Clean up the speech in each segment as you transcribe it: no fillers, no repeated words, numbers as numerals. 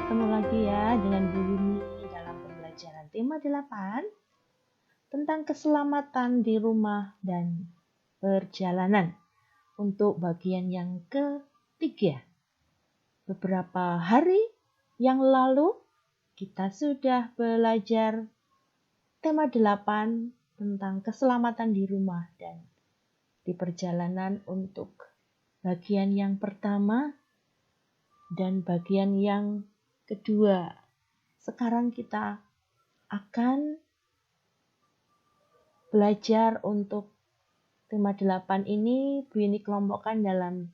Ketemu lagi ya dengan Bu Yuni dalam pembelajaran tema 8 tentang keselamatan di rumah dan perjalanan untuk bagian yang ketiga. Beberapa hari yang lalu kita sudah belajar tema 8 tentang keselamatan di rumah dan di perjalanan untuk bagian yang pertama dan bagian yang kedua. Sekarang kita akan belajar untuk tema 8 ini. Bu Yuni kelompokkan dalam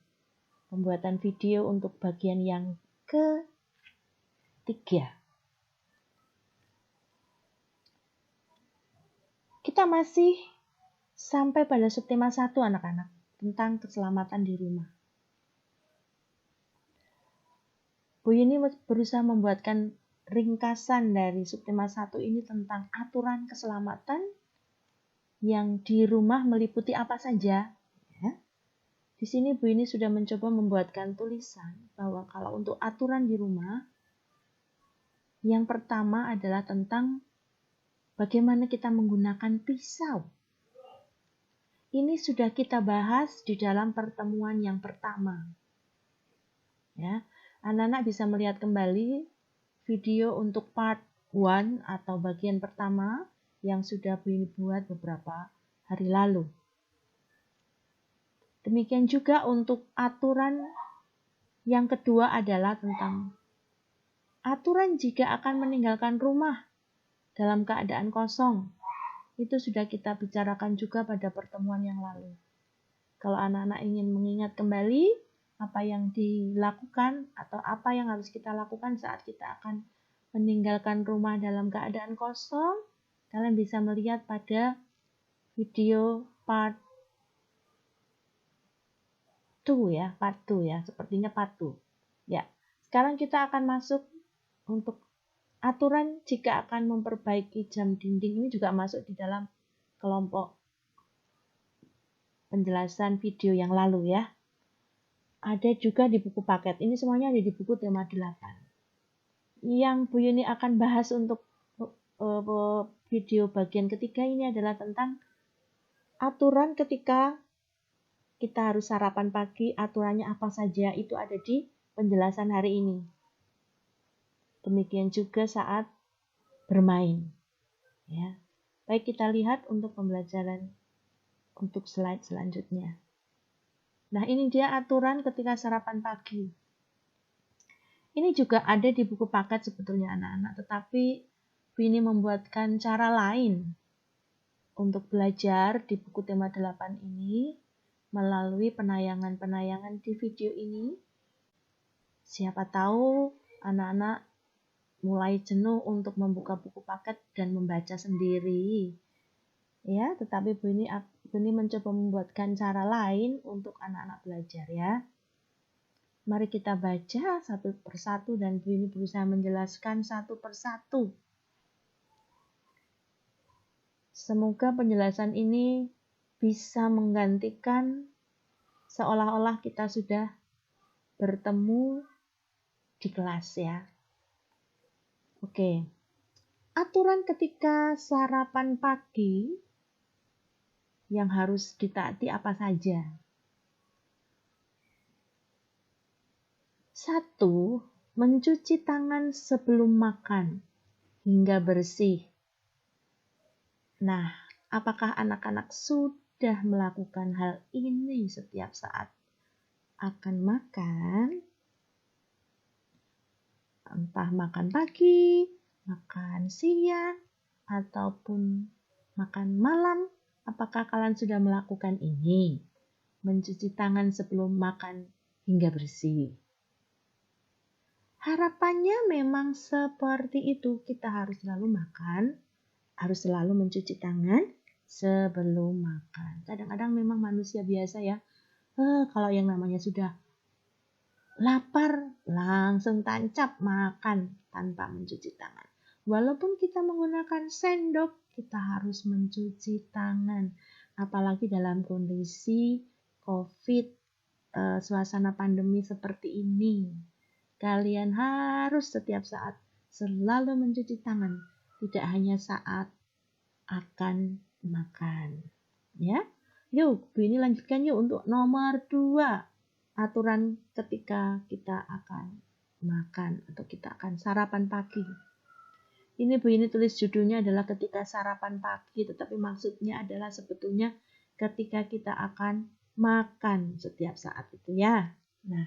pembuatan video untuk bagian yang ketiga. Kita masih sampai pada subtema 1 anak-anak tentang keselamatan di rumah. Bu Yuni berusaha membuatkan ringkasan dari subtema 1 ini tentang aturan keselamatan yang di rumah meliputi apa saja. Ya. Di sini Bu Yuni sudah mencoba membuatkan tulisan bahwa kalau untuk aturan di rumah, yang pertama adalah tentang bagaimana kita menggunakan pisau. Ini sudah kita bahas di dalam pertemuan yang pertama. Ya, anak-anak bisa melihat kembali video untuk part 1 atau bagian pertama yang sudah Bu Yuni buat beberapa hari lalu. Demikian juga untuk aturan yang kedua adalah tentang aturan jika akan meninggalkan rumah dalam keadaan kosong. Itu sudah kita bicarakan juga pada pertemuan yang lalu. Kalau anak-anak ingin mengingat kembali apa yang dilakukan atau apa yang harus kita lakukan saat kita akan meninggalkan rumah dalam keadaan kosong, kalian bisa melihat pada video part 2 ya, sepertinya part 2. Ya, sekarang kita akan masuk untuk aturan jika akan memperbaiki jam dinding. Ini juga masuk di dalam kelompok penjelasan video yang lalu ya. Ada juga di buku paket. Ini semuanya ada di buku tema 8. Yang Bu Yuni akan bahas untuk video bagian ketiga ini adalah tentang aturan ketika kita harus sarapan pagi, aturannya apa saja, itu ada di penjelasan hari ini. Demikian juga saat bermain. Ya. Baik, kita lihat untuk pembelajaran untuk slide selanjutnya. Nah, ini dia aturan ketika sarapan pagi. Ini juga ada di buku paket sebetulnya anak-anak, tetapi Bu Yuni membuatkan cara lain untuk belajar di buku tema 8 ini melalui penayangan-penayangan di video ini. Siapa tahu anak-anak mulai jenuh untuk membuka buku paket dan membaca sendiri. Ya, tetapi Bu Yuni mencoba membuatkan cara lain untuk anak-anak belajar ya. Mari kita baca satu persatu dan Bu Yuni berusaha menjelaskan satu persatu. Semoga penjelasan ini bisa menggantikan seolah-olah kita sudah bertemu di kelas ya. Oke. Aturan ketika sarapan pagi yang harus ditaati apa saja? 1. Mencuci tangan sebelum makan hingga bersih. Nah, apakah anak-anak sudah melakukan hal ini setiap saat akan makan? Entah makan pagi, makan siang, ataupun makan malam. Apakah kalian sudah melakukan ini? Mencuci tangan sebelum makan hingga bersih. Harapannya memang seperti itu. Kita harus selalu makan, harus selalu mencuci tangan sebelum makan. Kadang-kadang memang manusia biasa ya. Kalau yang namanya sudah lapar, langsung tancap makan tanpa mencuci tangan. Walaupun kita menggunakan sendok, kita harus mencuci tangan. Apalagi dalam kondisi COVID, suasana pandemi seperti ini. Kalian harus setiap saat selalu mencuci tangan, tidak hanya saat akan makan. Ya, yuk, Bu ini lanjutkan yuk untuk nomor 2. Aturan ketika kita akan makan atau kita akan sarapan pagi. Ini Bu ini tulis judulnya adalah ketika sarapan pagi, tetapi maksudnya adalah sebetulnya ketika kita akan makan setiap saat itu ya. Nah,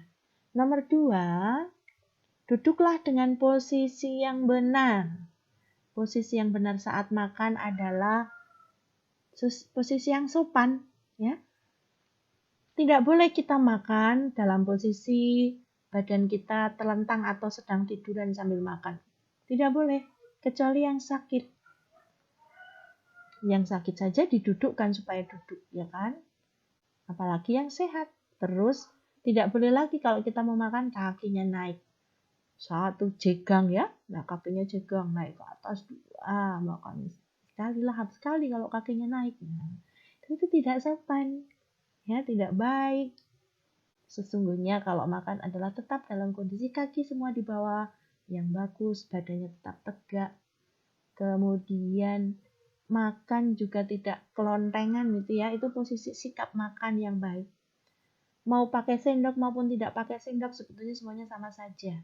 nomor 2, duduklah dengan posisi yang benar. Posisi yang benar saat makan adalah posisi yang sopan, ya. Tidak boleh kita makan dalam posisi badan kita terlentang atau sedang tiduran sambil makan. Tidak boleh, kecuali yang sakit. Yang sakit saja didudukkan supaya duduk, ya kan? Apalagi yang sehat. Terus tidak boleh lagi kalau kita mau makan kakinya naik. Satu jegang ya, nah kakinya jegang naik ke atas, makan sekali lahap sekali kalau kakinya naik. Nah, itu tidak sopan. Ya, tidak baik. Sesungguhnya kalau makan adalah tetap dalam kondisi kaki semua di bawah yang bagus, badannya tetap tegak. Kemudian makan juga tidak kelontengan gitu ya. Itu posisi sikap makan yang baik. Mau pakai sendok maupun tidak pakai sendok sebetulnya semuanya sama saja.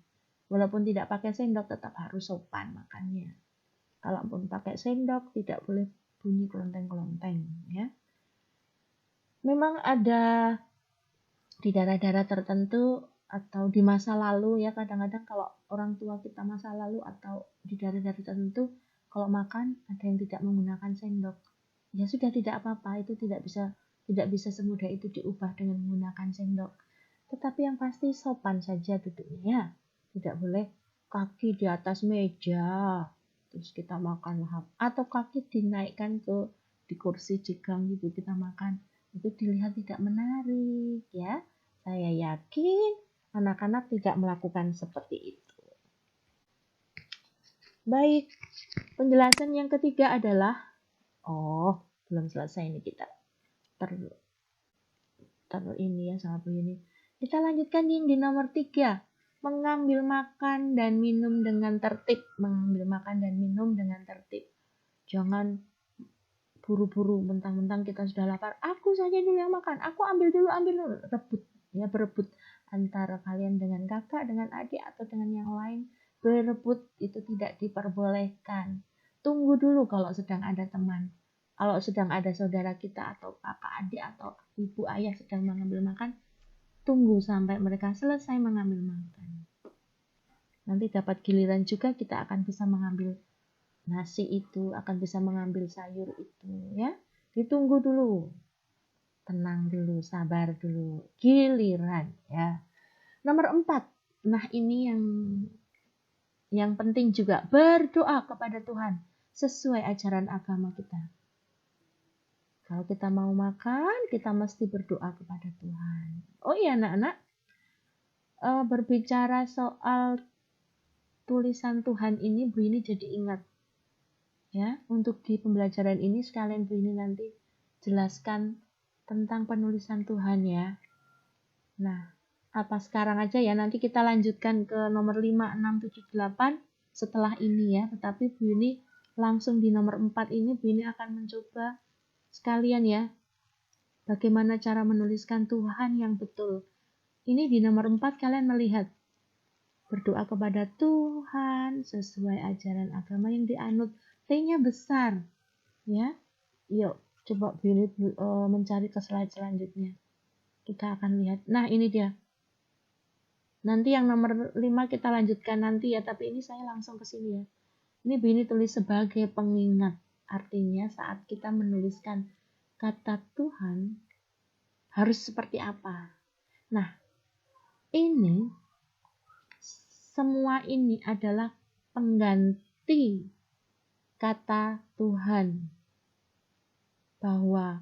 Walaupun tidak pakai sendok tetap harus sopan makannya. Kalaupun pakai sendok tidak boleh bunyi kelonteng-kelonteng ya. Memang ada di daerah-daerah tertentu atau di masa lalu ya, kadang-kadang kalau orang tua kita masa lalu atau di daerah-daerah tertentu kalau makan ada yang tidak menggunakan sendok, ya sudah tidak apa-apa, itu tidak bisa semudah itu diubah dengan menggunakan sendok. Tetapi yang pasti sopan saja duduknya ya, tidak boleh kaki di atas meja terus kita makan lahap, atau kaki dinaikkan di kursi jegang gitu kita makan, itu dilihat tidak menarik ya. Saya yakin anak-anak tidak melakukan seperti itu. Baik, penjelasan yang ketiga adalah, belum selesai ini kita ini ya sama Bu ini. Kita lanjutkan yang di nomor 3, mengambil makan dan minum dengan tertib. Mengambil makan dan minum dengan tertib. Jangan buru-buru, mentang-mentang kita sudah lapar, aku saja dulu yang makan, aku ambil dulu, rebut ya, berebut antara kalian dengan kakak, dengan adik atau dengan yang lain. Berebut itu tidak diperbolehkan. Tunggu dulu kalau sedang ada teman, kalau sedang ada saudara kita atau kakak, adik atau ibu ayah sedang mengambil makan, tunggu sampai mereka selesai mengambil makan. Nanti dapat giliran juga kita akan bisa mengambil nasi itu, akan bisa mengambil sayur itu ya. Ditunggu dulu, tenang dulu, sabar dulu, giliran ya. Nomor 4, nah ini yang penting juga, berdoa kepada Tuhan sesuai ajaran agama kita. Kalau kita mau makan, kita mesti berdoa kepada Tuhan. Oh iya anak-anak, berbicara soal tulisan Tuhan ini, Bu ini jadi ingat ya, untuk di pembelajaran ini sekalian Bu ini nanti jelaskan tentang penulisan Tuhan ya. Nah, apa sekarang aja ya, nanti kita lanjutkan ke nomor 5, 6, 7, 8 setelah ini ya. Tetapi Bu ini langsung di nomor 4 ini Bu ini akan mencoba sekalian ya, bagaimana cara menuliskan Tuhan yang betul. Ini di nomor 4 kalian melihat berdoa kepada Tuhan sesuai ajaran agama yang dianut. T-nya besar ya. Yuk coba Bu ini mencari ke slide selanjutnya, kita akan lihat. Nah ini dia, nanti yang nomor 5 kita lanjutkan nanti ya, tapi ini saya langsung ke sini ya. Ini Bu ini tulis sebagai pengingat, artinya saat kita menuliskan kata Tuhan harus seperti apa. Nah ini semua ini adalah pengganti kata Tuhan, bahwa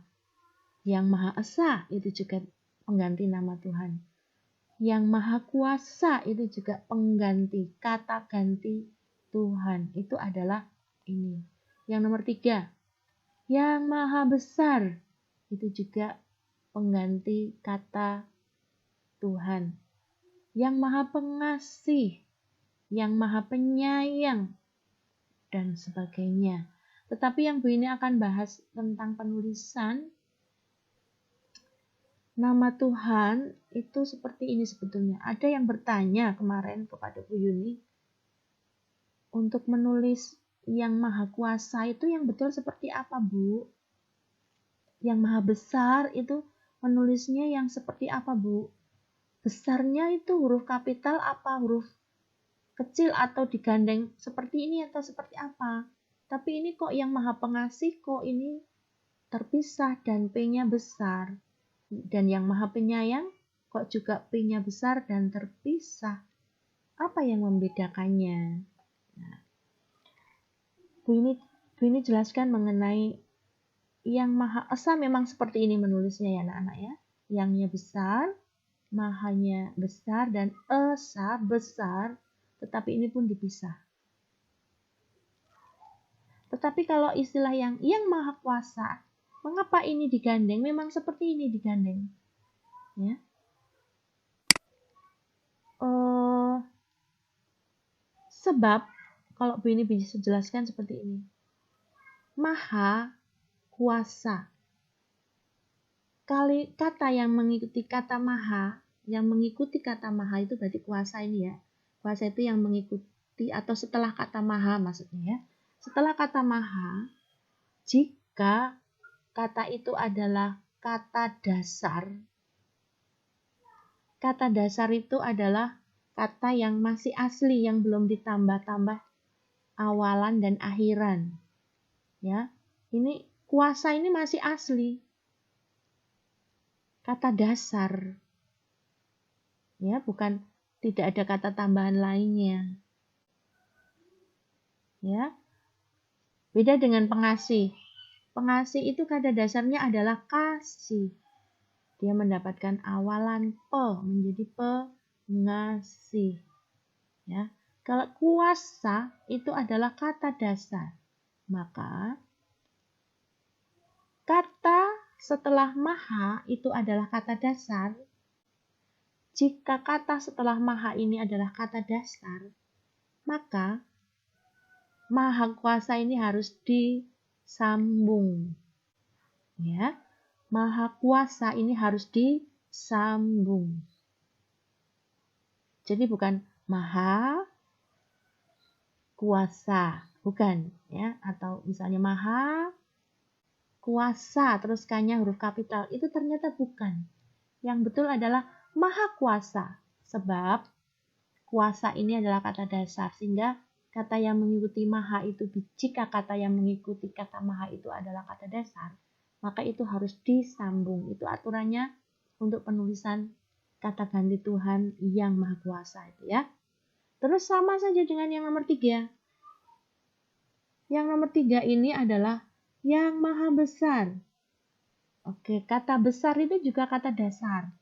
yang Maha Esa itu juga pengganti nama Tuhan, yang Maha Kuasa itu juga pengganti, kata ganti Tuhan itu adalah ini. Yang nomor 3, yang Maha Besar itu juga pengganti kata Tuhan. yang maha pengasih, yang maha penyayang, dan sebagainya. Tetapi yang Bu ini akan bahas tentang penulisan nama Tuhan itu seperti ini sebetulnya. Ada yang bertanya kemarin kepada Bu Yuni, untuk menulis yang maha kuasa itu yang betul seperti apa, Bu? Yang maha besar itu menulisnya yang seperti apa, Bu? Besarnya itu huruf kapital apa huruf kecil atau digandeng seperti ini atau seperti apa? Tapi ini kok yang maha pengasih kok ini terpisah dan P-nya besar. Dan yang maha penyayang kok juga P-nya besar dan terpisah. Apa yang membedakannya? Nah, Bu ini jelaskan mengenai yang maha esa memang seperti ini menulisnya ya anak-anak ya. Yangnya besar, mahanya besar, dan esa besar, tetapi ini pun dipisah. Tetapi kalau istilah yang maha kuasa, mengapa ini digandeng? Memang seperti ini digandeng. Ya. Sebab, kalau Bu ini bisa jelaskan seperti ini. Maha kuasa. Kata yang mengikuti kata maha, itu berarti kuasa ini ya. Kuasa itu yang mengikuti atau setelah kata maha maksudnya ya. Setelah kata maha, jika kata itu adalah kata dasar itu adalah kata yang masih asli, yang belum ditambah-tambah awalan dan akhiran. Ya, ini kuasa ini masih asli. Kata dasar. Ya, bukan tidak ada kata tambahan lainnya. Ya. Beda dengan pengasih. Pengasih itu kata dasarnya adalah kasih. Dia mendapatkan awalan menjadi pengasih. Ya. Kalau kuasa itu adalah kata dasar. Maka kata setelah maha itu adalah kata dasar. Jika kata setelah maha ini adalah kata dasar, maka maha kuasa ini harus disambung. Ya, maha kuasa ini harus disambung. Jadi bukan maha kuasa, bukan ya, atau misalnya maha kuasa terus K-nya huruf kapital, itu ternyata bukan. Yang betul adalah maha kuasa, sebab kuasa ini adalah kata dasar, sehingga kata yang mengikuti maha itu, jika kata yang mengikuti kata maha itu adalah kata dasar, maka itu harus disambung. Itu aturannya untuk penulisan kata ganti Tuhan yang maha kuasa itu ya. Terus sama saja dengan yang nomor 3. Yang nomor 3 ini adalah yang maha besar. Oke, kata besar itu juga kata dasar.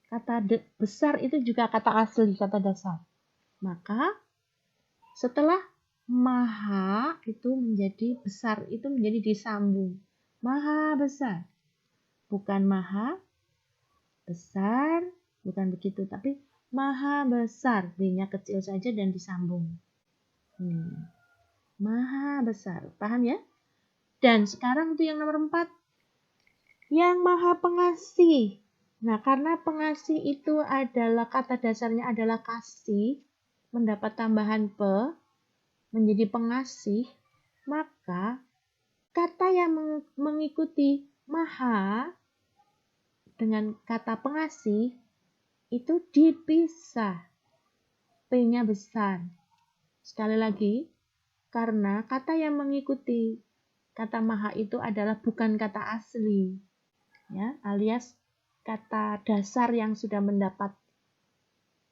Kata besar itu juga kata asli, kata dasar. Maka setelah maha itu menjadi besar, itu menjadi disambung. Maha besar. Bukan maha besar, bukan begitu. Tapi maha besar. B-nya kecil saja dan disambung. Maha besar. Paham ya? Dan sekarang itu yang nomor 4. Yang maha pengasih. Nah, karena pengasih itu adalah kata dasarnya adalah kasih, mendapat tambahan menjadi pengasih, maka kata yang mengikuti maha dengan kata pengasih itu dipisah. P-nya besar. Sekali lagi, karena kata yang mengikuti kata maha itu adalah bukan kata asli, ya, alias kata dasar yang sudah mendapat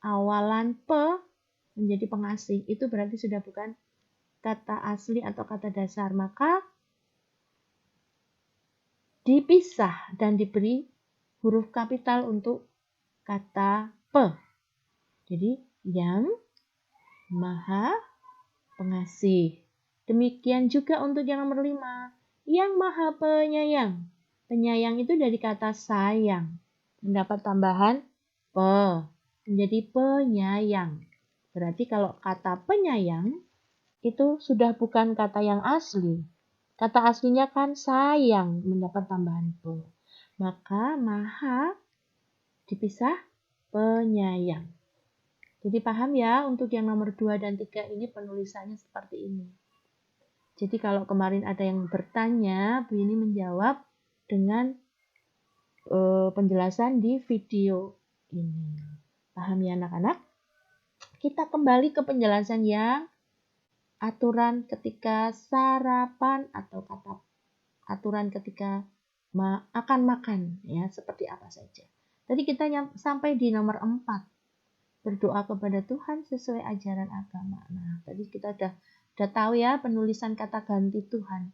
awalan menjadi pengasih, itu berarti sudah bukan kata asli atau kata dasar, maka dipisah dan diberi huruf kapital untuk kata Jadi yang maha pengasih. Demikian juga untuk yang nomor 5, yang maha penyayang. Penyayang itu dari kata sayang, mendapat tambahan menjadi penyayang. Berarti kalau kata penyayang itu sudah bukan kata yang asli. Kata aslinya kan sayang, mendapat tambahan pe. Maka maha dipisah penyayang. Jadi paham ya, untuk yang nomor 2 dan 3 ini penulisannya seperti ini. Jadi kalau kemarin ada yang bertanya, Bu ini menjawab dengan penjelasan di video ini. Paham ya anak-anak? Kita kembali ke penjelasan yang aturan ketika sarapan atau kata aturan ketika akan makan, ya, seperti apa saja. Tadi kita sampai di nomor 4. Berdoa kepada Tuhan sesuai ajaran agama. Nah, tadi kita udah tahu ya penulisan kata ganti Tuhan.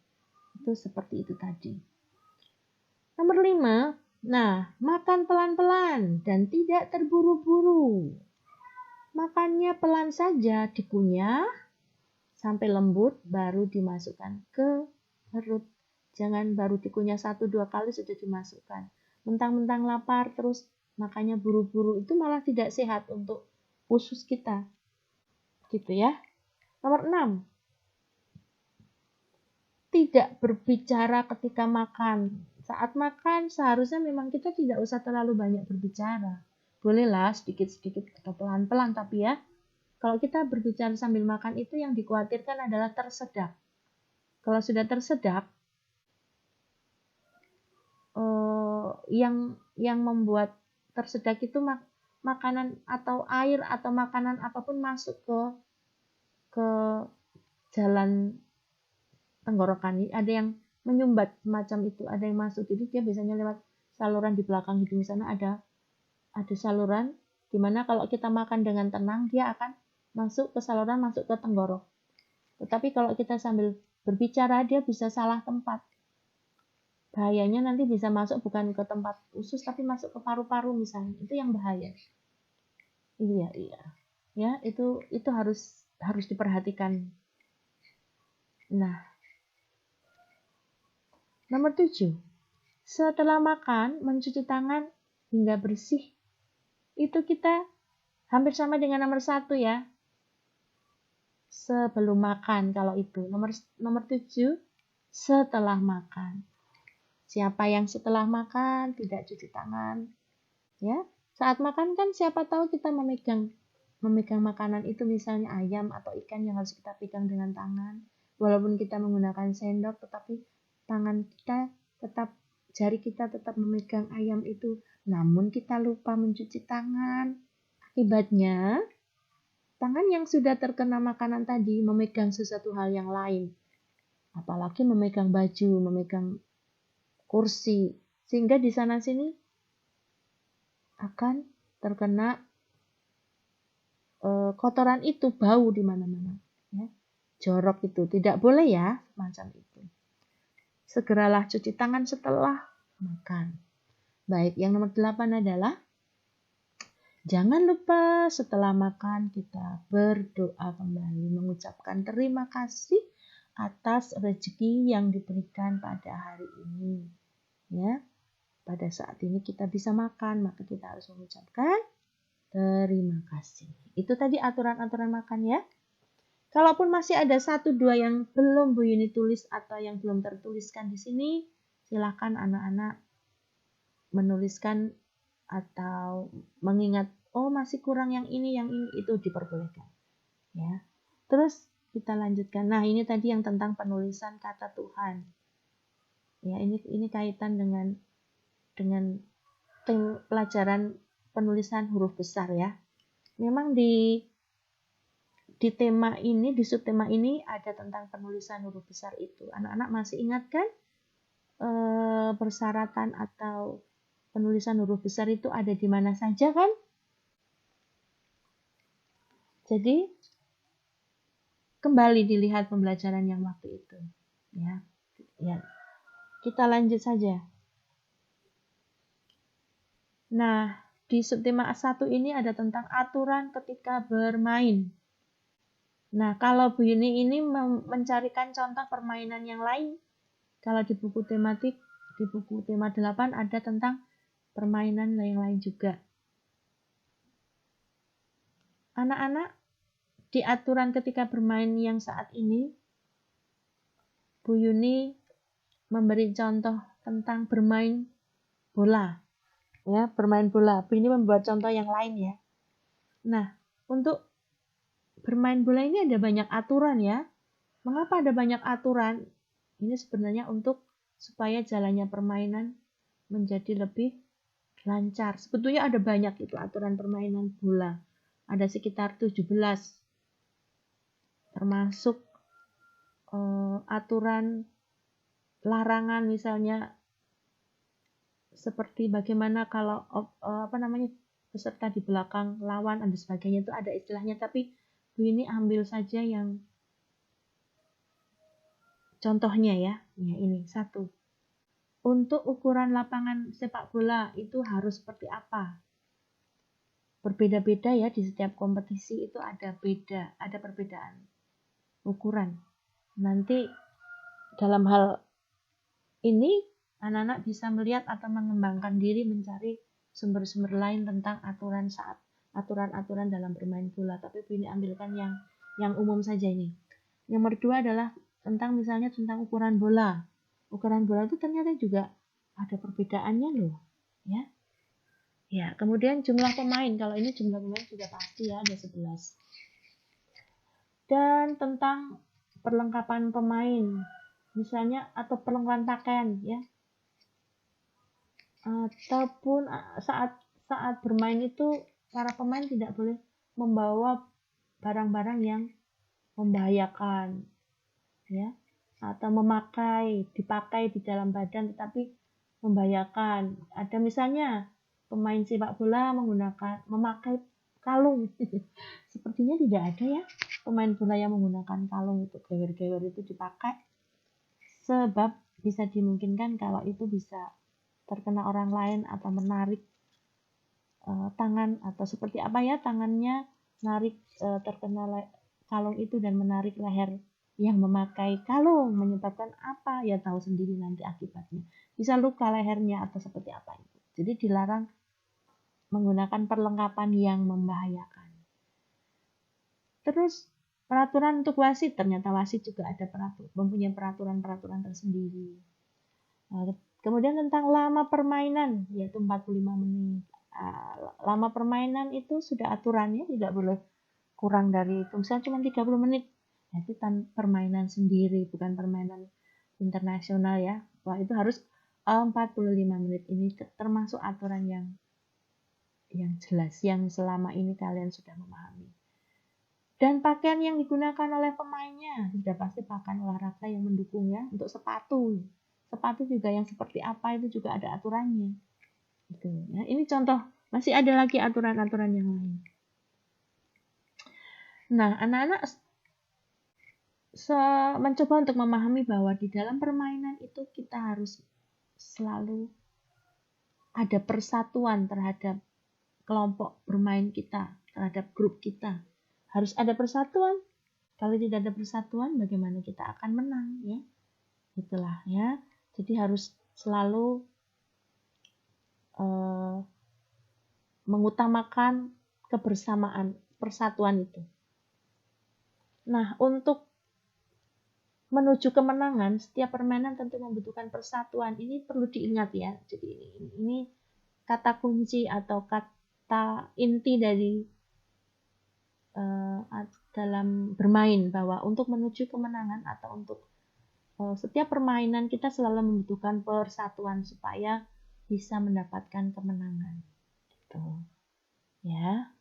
Itu seperti itu tadi. Nomor 5. Nah, makan pelan-pelan dan tidak terburu-buru. Makannya pelan saja, dikunyah sampai lembut baru dimasukkan ke perut. Jangan baru dikunyah 1-2 kali sudah dimasukkan. Mentang-mentang lapar terus makanya buru-buru, itu malah tidak sehat untuk usus kita. Gitu ya. Nomor 6. Tidak berbicara ketika makan. Saat makan seharusnya memang kita tidak usah terlalu banyak berbicara. Bolehlah sedikit-sedikit atau pelan-pelan, tapi ya kalau kita berbicara sambil makan itu yang dikhawatirkan adalah tersedak. Kalau sudah tersedak, yang membuat tersedak itu makanan atau air atau makanan apapun masuk ke jalan tenggorokan. Ada yang menyumbat semacam itu, ada yang masuk. Jadi dia biasanya lewat saluran di belakang hidung sana ada saluran di mana kalau kita makan dengan tenang dia akan masuk ke saluran, masuk ke tenggorok. Tetapi kalau kita sambil berbicara dia bisa salah tempat. Bahayanya nanti bisa masuk bukan ke tempat usus tapi masuk ke paru-paru misalnya. Itu yang bahaya. Iya. Ya, itu harus diperhatikan. Nah, nomor 7. Setelah makan, mencuci tangan hingga bersih. Itu kita hampir sama dengan nomor 1 ya. Sebelum makan kalau itu. Nomor 7, setelah makan. Siapa yang setelah makan tidak cuci tangan? Ya, saat makan kan siapa tahu kita memegang makanan itu, misalnya ayam atau ikan yang harus kita pegang dengan tangan. Walaupun kita menggunakan sendok, tetapi jari kita tetap memegang ayam itu. Namun kita lupa mencuci tangan. Akibatnya, tangan yang sudah terkena makanan tadi memegang sesuatu hal yang lain. Apalagi memegang baju, memegang kursi, sehingga di sana sini akan terkena kotoran itu, bau di mana-mana, ya. Jorok itu tidak boleh ya, macam itu. Segeralah cuci tangan setelah makan. Baik, yang nomor 8 adalah jangan lupa setelah makan kita berdoa kembali, mengucapkan terima kasih atas rezeki yang diberikan pada hari ini. Ya, pada saat ini kita bisa makan, maka kita harus mengucapkan terima kasih. Itu tadi aturan-aturan makan ya. Kalaupun masih ada 1-2 yang belum Bu Yuni tulis atau yang belum tertuliskan di sini, silakan anak-anak menuliskan atau mengingat, oh masih kurang yang ini, itu diperbolehkan. Ya. Terus kita lanjutkan. Nah, ini tadi yang tentang penulisan kata Tuhan. Ya, ini kaitan dengan pelajaran penulisan huruf besar ya. Memang di tema ini, di subtema ini ada tentang penulisan huruf besar itu. Anak-anak masih ingat kan persyaratan atau penulisan huruf besar itu ada di mana saja kan? Jadi kembali dilihat pembelajaran yang waktu itu. Ya. Kita lanjut saja. Nah, di subtema 1 ini ada tentang aturan ketika bermain. Nah, kalau Bu Yuni ini mencarikan contoh permainan yang lain. Kalau di buku tematik, di buku tema 8 ada tentang permainan yang lain juga. anak-anak di aturan ketika bermain yang saat ini, Bu Yuni memberi contoh tentang bermain bola. Ya, bermain bola. Bu Yuni membuat contoh yang lain ya. Nah, untuk bermain bola ini ada banyak aturan ya. Mengapa ada banyak aturan? Ini sebenarnya untuk supaya jalannya permainan menjadi lebih lancar. Sebetulnya ada banyak itu aturan permainan bola. Ada sekitar 17. Termasuk aturan larangan misalnya seperti bagaimana kalau peserta di belakang lawan dan sebagainya, itu ada istilahnya, tapi Bu ini ambil saja yang contohnya ya. Ya ini satu. Untuk ukuran lapangan sepak bola itu harus seperti apa? Berbeda-beda ya, di setiap kompetisi itu ada perbedaan ukuran. Nanti dalam hal ini anak-anak bisa melihat atau mengembangkan diri mencari sumber-sumber lain tentang aturan-aturan dalam bermain bola. Tapi ini ambilkan yang umum saja ini. Yang kedua adalah misalnya tentang ukuran bola. Ukuran bola itu ternyata juga ada perbedaannya loh, ya. Ya, kemudian jumlah pemain. Kalau ini jumlah pemain sudah pasti ya, ada 11. Dan tentang perlengkapan pemain, misalnya atau perlengkapan pakaian ya. Ataupun saat bermain itu para pemain tidak boleh membawa barang-barang yang membahayakan ya, atau dipakai di dalam badan tetapi membahayakan. Ada misalnya pemain sepak bola memakai kalung. Sepertinya tidak ada ya pemain bola yang menggunakan kalung, itu gewer-gewer itu dipakai, sebab bisa dimungkinkan kalau itu bisa terkena orang lain atau menarik tangan, atau seperti apa ya, tangannya menarik terkena kalung itu dan menarik leher yang memakai kalung, menyebabkan apa ya, tahu sendiri nanti akibatnya, bisa luka lehernya atau seperti apa itu. Jadi dilarang menggunakan perlengkapan yang membahayakan. Terus peraturan untuk wasit, ternyata wasit juga ada mempunyai peraturan-peraturan tersendiri. Kemudian tentang lama permainan, yaitu 45 menit. Lama permainan itu sudah aturannya, tidak boleh kurang dari itu. Misalnya cuma 30 menit. Itu permainan sendiri, bukan permainan internasional ya. Wah, itu harus 45 menit. Ini termasuk aturan yang jelas, yang selama ini kalian sudah memahami. Dan pakaian yang digunakan oleh pemainnya sudah pasti pakaian olahraga yang mendukung ya. Untuk sepatu juga yang seperti apa itu juga ada aturannya. Gitu ya. Ini contoh, masih ada lagi aturan-aturan yang lain. Nah, anak-anak mencoba untuk memahami bahwa di dalam permainan itu kita harus selalu ada persatuan terhadap kelompok bermain kita, terhadap grup kita. Harus ada persatuan. Kalau tidak ada persatuan, bagaimana kita akan menang ya? Itulah ya. Jadi harus selalu mengutamakan kebersamaan, persatuan itu. Nah, untuk menuju kemenangan, setiap permainan tentu membutuhkan persatuan. Ini perlu diingat ya. Jadi ini kata kunci atau kata inti dari dalam bermain, bahwa untuk menuju kemenangan atau untuk setiap permainan kita selalu membutuhkan persatuan supaya bisa mendapatkan kemenangan. Gitu. Ya.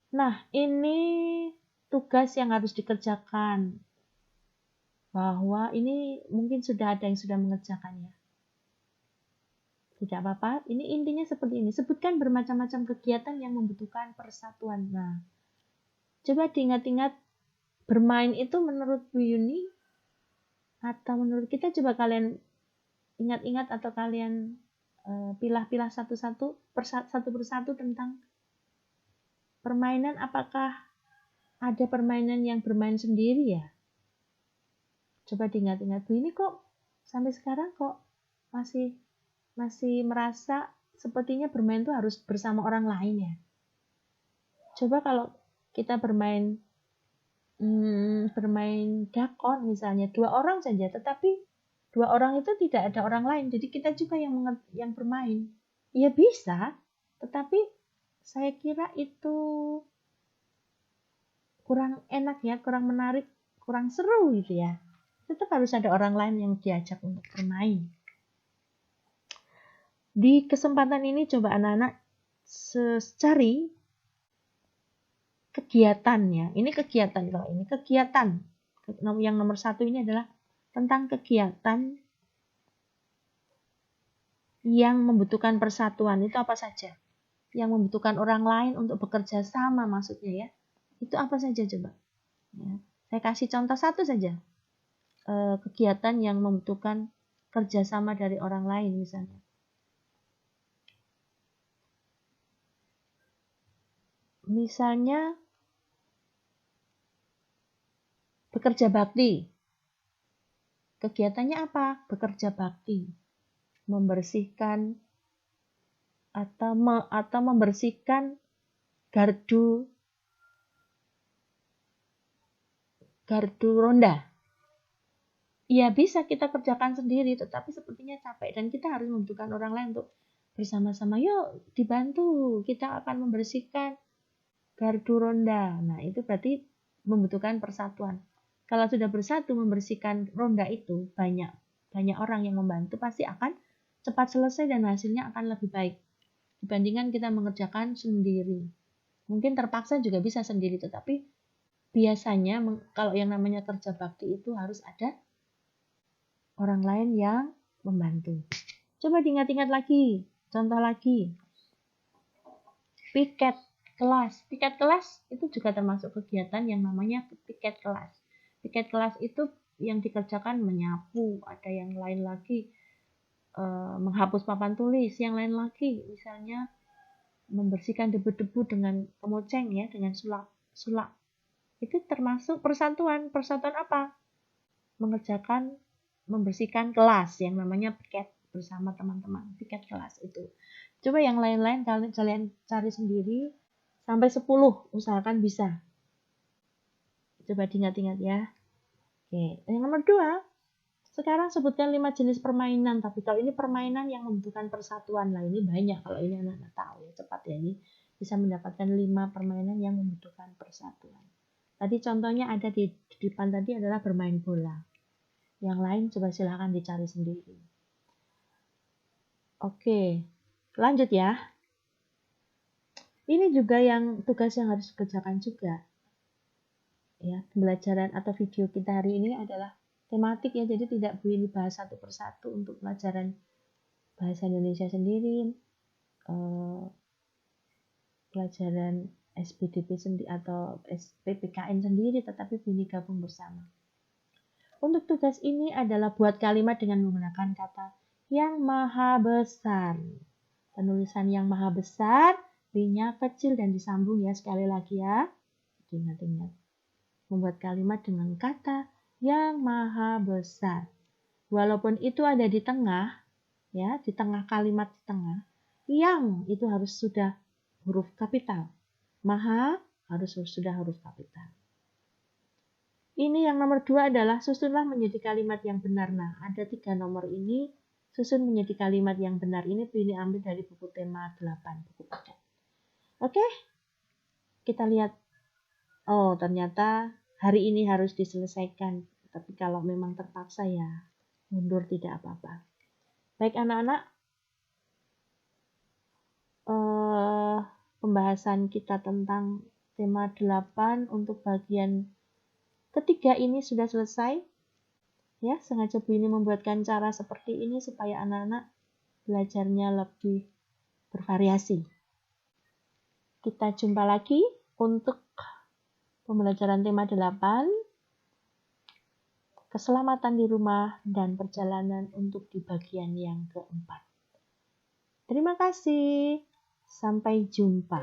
Nah, ini tugas yang harus dikerjakan. Bahwa ini mungkin sudah ada yang sudah mengerjakannya. Tidak apa-apa, ini intinya seperti ini. Sebutkan bermacam-macam kegiatan yang membutuhkan persatuan. Nah, coba diingat-ingat, bermain itu menurut Bu Yuni atau menurut kita, coba kalian ingat-ingat atau kalian pilah-pilah satu persatu tentang permainan. Apakah ada permainan yang bermain sendiri ya? Coba diingat-ingat, Bu ini kok sampai sekarang kok masih merasa sepertinya bermain itu harus bersama orang lain ya. Coba kalau kita bermain dakon misalnya 2 orang saja, tetapi 2 orang itu tidak ada orang lain, jadi kita juga yang bermain. Ya bisa, tetapi saya kira itu kurang enak ya, kurang menarik, kurang seru gitu ya. Tetap harus ada orang lain yang diajak untuk bermain. Di kesempatan ini coba anak-anak cari kegiatannya. Ini kegiatan loh, ini kegiatan. Yang nomor 1 ini adalah tentang kegiatan yang membutuhkan persatuan. Itu apa saja? Yang membutuhkan orang lain untuk bekerja sama maksudnya ya. Itu apa saja coba? Ya. Saya kasih contoh satu saja. Kegiatan yang membutuhkan kerjasama dari orang lain misalnya. Misalnya bekerja bakti. Kegiatannya apa? Bekerja bakti. Membersihkan atau membersihkan gardu ronda. Ya bisa kita kerjakan sendiri, tetapi sepertinya capek dan kita harus membutuhkan orang lain untuk bersama-sama. Yuk dibantu, kita akan membersihkan gardu ronda. Nah itu berarti membutuhkan persatuan. Kalau sudah bersatu membersihkan ronda itu banyak orang yang membantu, pasti akan cepat selesai dan hasilnya akan lebih baik dibandingkan kita mengerjakan sendiri. Mungkin terpaksa juga bisa sendiri, tetapi biasanya kalau yang namanya kerja bakti itu harus ada orang lain yang membantu. Coba diingat-ingat lagi, contoh lagi. Piket kelas. Piket kelas itu juga termasuk kegiatan yang namanya piket kelas. Piket kelas itu yang dikerjakan menyapu, ada yang lain lagi menghapus papan tulis, yang lain lagi misalnya membersihkan debu-debu dengan kemoceng ya, dengan sulap. Itu termasuk persatuan. Persatuan apa? Membersihkan kelas yang namanya piket bersama teman-teman. Piket kelas itu. Coba yang lain-lain kalian cari sendiri sampai 10, usahakan bisa. Coba diingat-ingat ya. Oke, yang nomor 2. Sekarang sebutkan 5 jenis permainan, tapi kalau ini permainan yang membutuhkan persatuan lah, ini banyak kalau ini anak-anak tahu ya, cepat ya, ini bisa mendapatkan 5 permainan yang membutuhkan persatuan. Tadi contohnya ada di depan tadi adalah bermain bola. Yang lain coba silahkan dicari sendiri. Oke, lanjut ya. Ini juga yang tugas yang harus dikerjakan juga. Ya, pembelajaran atau video kita hari ini adalah tematik ya, jadi tidak boleh dibahas satu persatu untuk pelajaran bahasa Indonesia sendiri, pelajaran SPDP sendiri atau PPKN sendiri, tetapi boleh gabung bersama. Untuk tugas ini adalah buat kalimat dengan menggunakan kata yang maha besar. Penulisan yang maha besar, B-nya kecil dan disambung ya, sekali lagi ya. Ingat-ingat. Membuat kalimat dengan kata yang maha besar. Walaupun itu ada di tengah, ya, di tengah kalimat di tengah, yang itu harus sudah huruf kapital. Maha harus sudah huruf kapital. Ini yang nomor 2 adalah susunlah menjadi kalimat yang benar. Nah, ada 3 nomor ini, susun menjadi kalimat yang benar. Ini pilih ambil dari buku tema 8, buku paket. Oke, kita lihat. Oh, ternyata hari ini harus diselesaikan. Tapi kalau memang terpaksa ya, mundur tidak apa-apa. Baik anak-anak, pembahasan kita tentang tema 8 untuk bagian ketiga ini sudah selesai. Ya, sengaja Bu ini membuatkan cara seperti ini supaya anak-anak belajarnya lebih bervariasi. Kita jumpa lagi untuk pembelajaran tema 8. Keselamatan di rumah dan perjalanan untuk di bagian yang keempat. Terima kasih. Sampai jumpa.